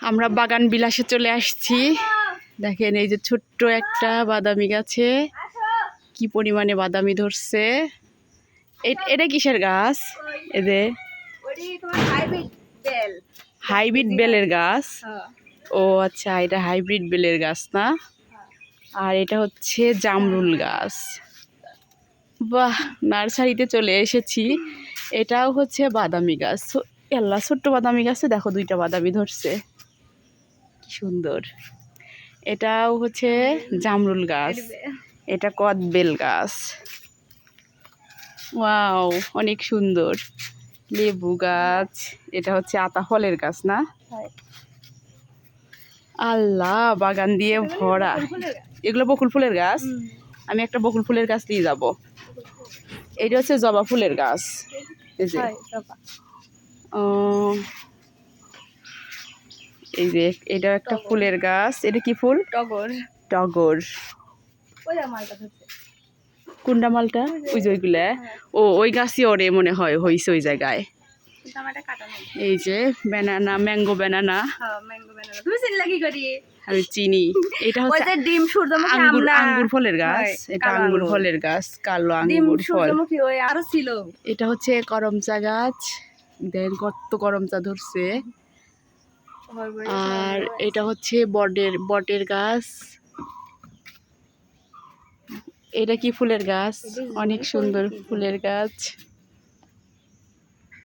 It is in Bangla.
আমরা বাগান বিলাসে চলে আসছি। দেখেন এই যে ছোট্ট একটা বাদামি গাছে কি পরিমাণে বাদামি ধরছে। এটা কিসের গাছ? এদের হাইব্রিড বেলের গাছ। ও আচ্ছা, এটা হাইব্রিড বেলের গাছ না? আর এটা হচ্ছে জামরুল গাছ। বাহ, নার্সারিতে চলে এসেছি। এটাও হচ্ছে বাদামি গাছ। আল্লাহ, ছোট্ট বাদামি গাছে দেখো দুইটা বাদামি ধরছে, কি সুন্দর। এটাও হচ্ছে জামরুল গাছ, এটা কদবেল গাছ। ওয়াও, অনেক সুন্দর। লেবু গাছ, এটা হচ্ছে আতা ফলের গাছ না? আল্লাহ, বাগান দিয়ে ভরা। এগুলো বকুল ফুলের গাছ। আমি একটা বকুল ফুলের গাছ নিয়ে যাব। এটা হচ্ছে জবা ফুলের গাছ। এই যে এই যে এটা একটা ফুলের গাছ। এটা কি ফুল? টগর। টগর। কোনটা মালটা? ওই যে ওইগুলা। ও, ওই গাছই ওরে মনে হয় হয়েছে ওই জায়গায়। এই যে ব্যানানা, ম্যাঙ্গো ব্যানানা। আমি চিনি। এটা হচ্ছে ডিম সূর্যমুখী আঙ্গুর, আঙ্গুর ফলের গাছ। এটা আঙ্গুর ফলের গাছ, কালো আঙ্গুর ফল। আরো ছিল। এটা হচ্ছে করমচা গাছ। দেন কত করমচা ধরছে। আর এটা হচ্ছে বটের গাছ। এটা কি ফুলের গাছ? অনেক সুন্দর ফুলের গাছ।